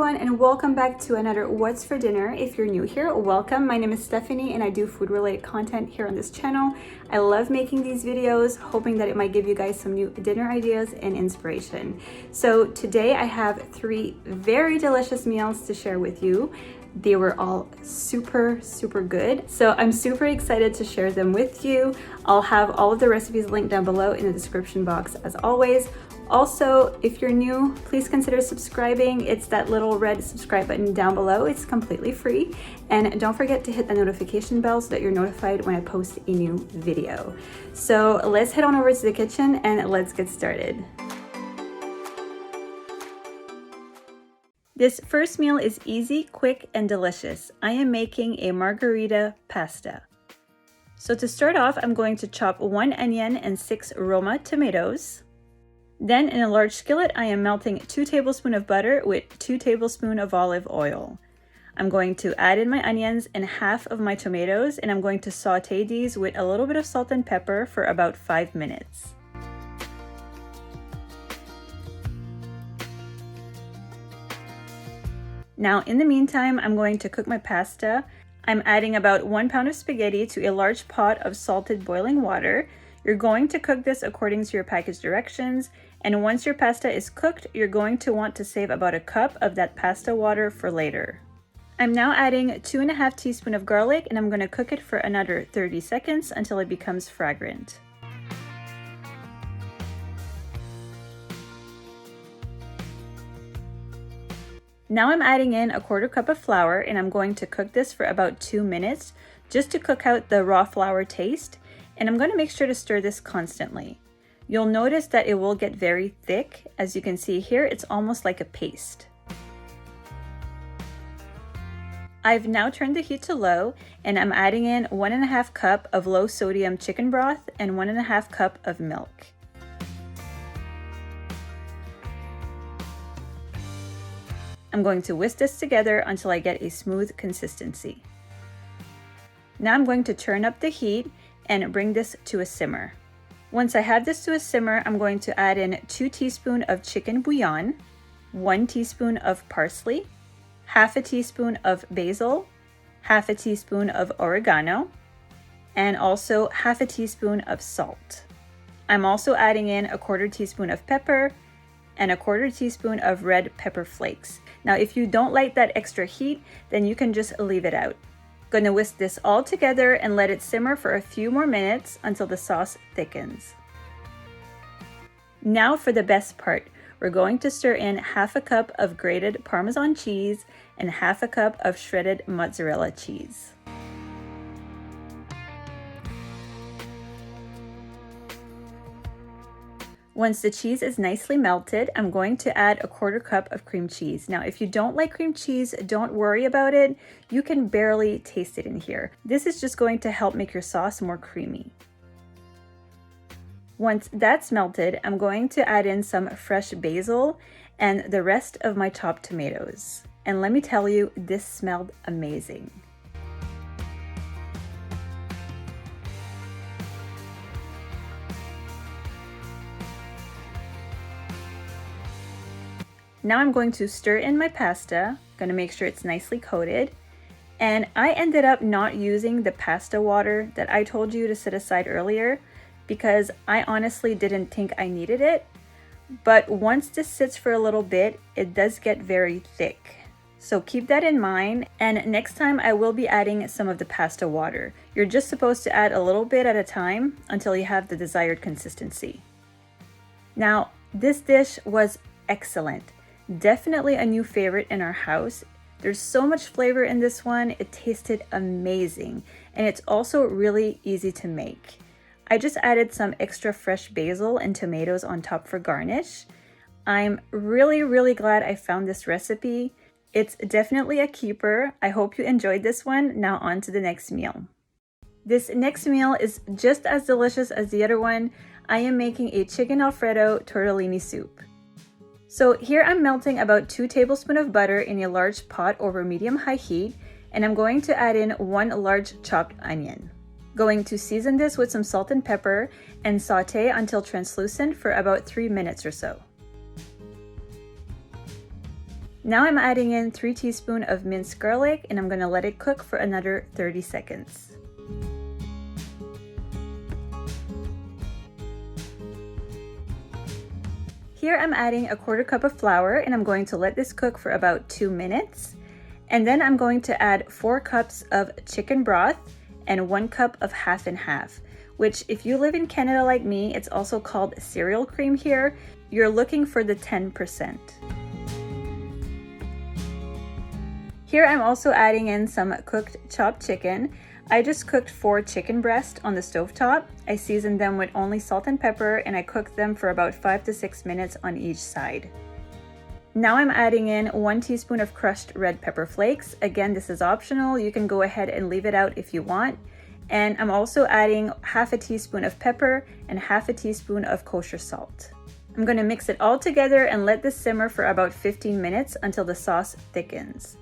everyone, and welcome back to another What's for Dinner. If you're new here, welcome. My name is Stephanie and I do food related content here on this channel. I love making these videos, hoping that it might give you guys some new dinner ideas and inspiration. So today I have 3 very delicious meals to share with you. They were all super good, so I'm super excited to share them with you. I'll have all of the recipes linked down below in the description box as always. Also, if you're new, please consider subscribing. It's that little red subscribe button down below. It's completely free. And don't forget to hit the notification bell so that you're notified when I post a new video. So let's head on over to the kitchen and let's get started. This first meal is easy, quick, and delicious. I am making a Margherita pasta. So to start off, I'm going to chop 1 onion and 6 Roma tomatoes. Then in a large skillet, I am melting 2 tablespoons of butter with 2 tablespoons of olive oil. I'm going to add in my onions and half of my tomatoes, and I'm going to saute these with a little bit of salt and pepper for about 5 minutes. Now, in the meantime, I'm going to cook my pasta. I'm adding about 1 pound of spaghetti to a large pot of salted boiling water. You're going to cook this according to your package directions, and once your pasta is cooked, you're going to want to save about a cup of that pasta water for later. I'm now adding 2.5 teaspoons of garlic, and I'm going to cook it for another 30 seconds until it becomes fragrant. Now I'm adding in a 1/4 cup of flour, and I'm going to cook this for about 2 minutes just to cook out the raw flour taste, and I'm going to make sure to stir this constantly. You'll notice that it will get very thick. As you can see here, it's almost like a paste. I've now turned the heat to low, and I'm adding in 1.5 cup of low sodium chicken broth and 1.5 cup of milk. I'm going to whisk this together until I get a smooth consistency. Now I'm going to turn up the heat and bring this to a simmer. Once I have this to a simmer, I'm going to add in 2 teaspoons of chicken bouillon, 1 teaspoon of parsley, half a teaspoon of basil, half a teaspoon of oregano, and also half a teaspoon of salt. I'm also adding in a 1/4 teaspoon of pepper and a 1/4 teaspoon of red pepper flakes. Now, if you don't like that extra heat, then you can just leave it out. Gonna whisk this all together and let it simmer for a few more minutes until the sauce thickens. Now for the best part, we're going to stir in half a cup of grated Parmesan cheese and half a cup of shredded mozzarella cheese. Once the cheese is nicely melted, I'm going to add a 1/4 cup of cream cheese. Now, if you don't like cream cheese, don't worry about it. You can barely taste it in here. This is just going to help make your sauce more creamy. Once that's melted, I'm going to add in some fresh basil and the rest of my chopped tomatoes. And let me tell you, this smelled amazing. Now I'm going to stir in my pasta, gonna make sure it's nicely coated. And I ended up not using the pasta water that I told you to set aside earlier because I honestly didn't think I needed it. But once this sits for a little bit, it does get very thick. So keep that in mind, and next time I will be adding some of the pasta water. You're just supposed to add a little bit at a time until you have the desired consistency. Now, this dish was excellent. Definitely a new favorite in our house. There's so much flavor in this one. It tasted amazing, and it's also really easy to make. I just added some extra fresh basil and tomatoes on top for garnish. I'm really glad I found this recipe. It's definitely a keeper. I hope you enjoyed this one. Now on to the next meal. This next meal is just as delicious as the other one. I am making a chicken Alfredo tortellini soup. So here I'm melting about 2 tablespoons of butter in a large pot over medium-high heat, and I'm going to add in 1 large chopped onion. Going to season this with some salt and pepper and saute until translucent for about 3 minutes or so. Now I'm adding in 3 teaspoons of minced garlic and I'm going to let it cook for another 30 seconds. Here I'm adding a 1/4 cup of flour and I'm going to let this cook for about 2 minutes. And then I'm going to add 4 cups of chicken broth and 1 cup of half and half, which if you live in Canada like me, it's also called cereal cream here. You're looking for the 10%. Here I'm also adding in some cooked chopped chicken. I just cooked 4 chicken breasts on the stovetop. I seasoned them with only salt and pepper and I cooked them for about 5 to 6 minutes on each side. Now I'm adding in 1 teaspoon of crushed red pepper flakes. Again, this is optional. You can go ahead and leave it out if you want. And I'm also adding half a teaspoon of pepper and half a teaspoon of kosher salt. I'm going to mix it all together and let this simmer for about 15 minutes until the sauce thickens.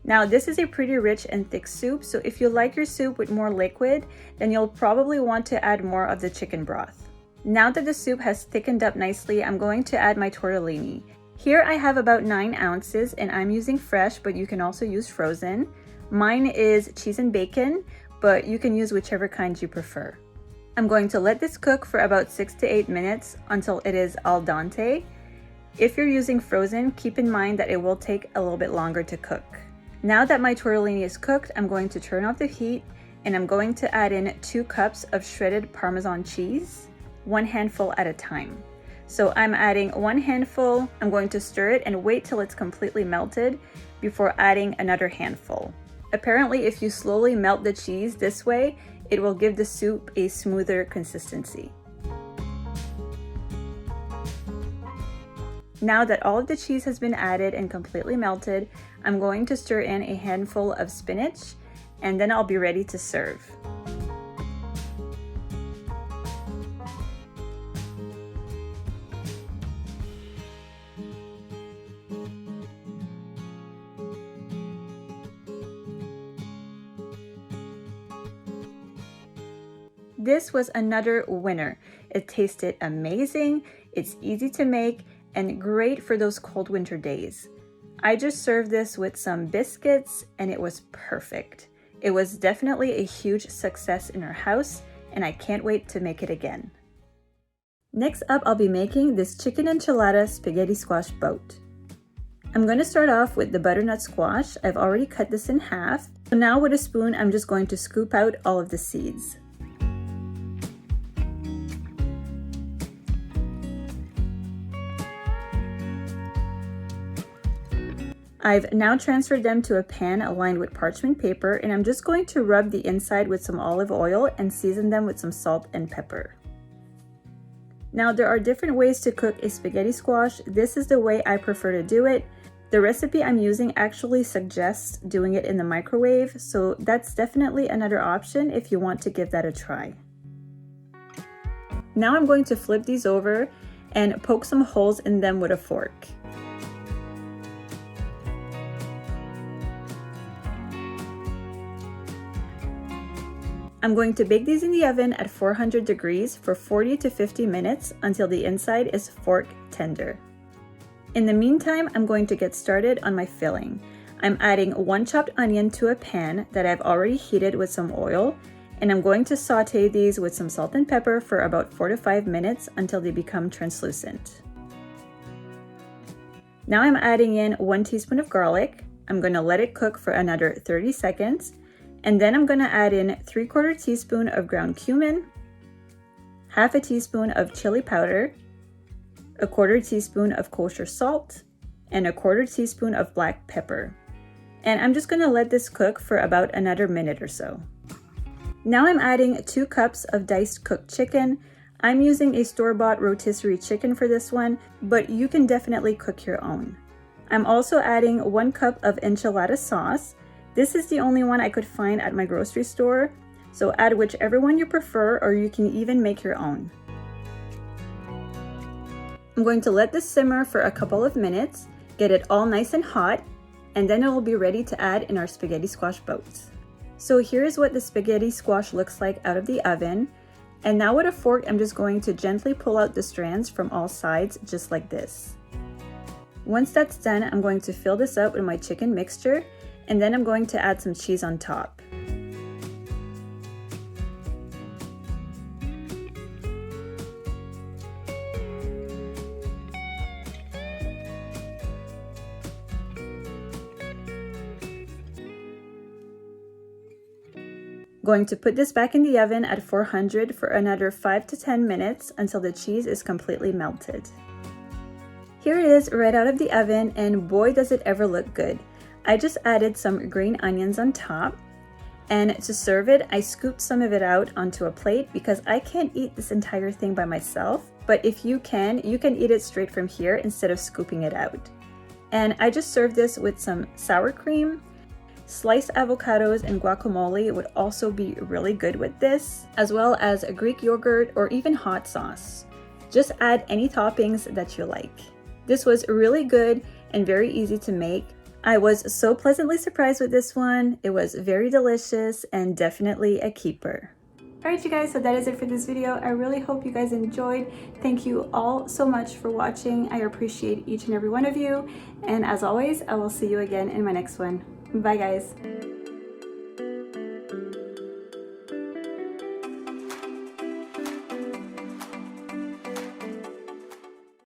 Now this is a pretty rich and thick soup, so if you like your soup with more liquid, then you'll probably want to add more of the chicken broth. Now that the soup has thickened up nicely, I'm going to add my tortellini. Here I have about 9 ounces and I'm using fresh, but you can also use frozen. Mine is cheese and bacon, but you can use whichever kind you prefer. I'm going to let this cook for about 6 to 8 minutes until it is al dente. If you're using frozen, keep in mind that it will take a little bit longer to cook. Now that my tortellini is cooked, I'm going to turn off the heat and I'm going to add in 2 cups of shredded Parmesan cheese, 1 handful at a time. So I'm adding 1 handful, I'm going to stir it and wait till it's completely melted before adding another handful. Apparently, if you slowly melt the cheese this way, it will give the soup a smoother consistency. Now that all of the cheese has been added and completely melted, I'm going to stir in a handful of spinach and then I'll be ready to serve. This was another winner. It tasted amazing, it's easy to make, and great for those cold winter days. I just served this with some biscuits and it was perfect. It was definitely a huge success in our house and I can't wait to make it again. Next up, I'll be making this chicken enchilada spaghetti squash boat. I'm going to start off with the butternut squash. I've already cut this in half. So now with a spoon, I'm just going to scoop out all of the seeds. I've now transferred them to a pan lined with parchment paper and I'm just going to rub the inside with some olive oil and season them with some salt and pepper. Now there are different ways to cook a spaghetti squash. This is the way I prefer to do it. The recipe I'm using actually suggests doing it in the microwave, so that's definitely another option if you want to give that a try. Now I'm going to flip these over and poke some holes in them with a fork. I'm going to bake these in the oven at 400 degrees for 40 to 50 minutes until the inside is fork tender. In the meantime, I'm going to get started on my filling. I'm adding 1 chopped onion to a pan that I've already heated with some oil, and I'm going to saute these with some salt and pepper for about 4 to 5 minutes until they become translucent. Now I'm adding in 1 teaspoon of garlic. I'm going to let it cook for another 30 seconds. And then I'm going to add in 3/4 teaspoon of ground cumin, half a teaspoon of chili powder, 1/4 teaspoon of kosher salt, and 1/4 teaspoon of black pepper. And I'm just going to let this cook for about another minute or so. Now I'm adding 2 cups of diced cooked chicken. I'm using a store-bought rotisserie chicken for this one, but you can definitely cook your own. I'm also adding 1 cup of enchilada sauce. This is the only one I could find at my grocery store, so add whichever one you prefer or you can even make your own. I'm going to let this simmer for a couple of minutes, get it all nice and hot, and then it will be ready to add in our spaghetti squash boats. So here's what the spaghetti squash looks like out of the oven, and now with a fork I'm just going to gently pull out the strands from all sides just like this. Once that's done, I'm going to fill this up with my chicken mixture, and then I'm going to add some cheese on top. Going to put this back in the oven at 400 for another 5 to 10 minutes until the cheese is completely melted. Here it is right out of the oven, and boy does it ever look good. I just added some green onions on top, and to serve it, I scooped some of it out onto a plate because I can't eat this entire thing by myself, but if you can eat it straight from here instead of scooping it out. And I just served this with some sour cream. Sliced avocados and guacamole would also be really good with this, as well as a Greek yogurt or even hot sauce. Just add any toppings that you like. This was really good and very easy to make. I was so pleasantly surprised with this one. It was very delicious and definitely a keeper. Alright you guys, so that is it for this video. I really hope you guys enjoyed. Thank you all so much for watching. I appreciate each and every one of you. And as always, I will see you again in my next one. Bye guys.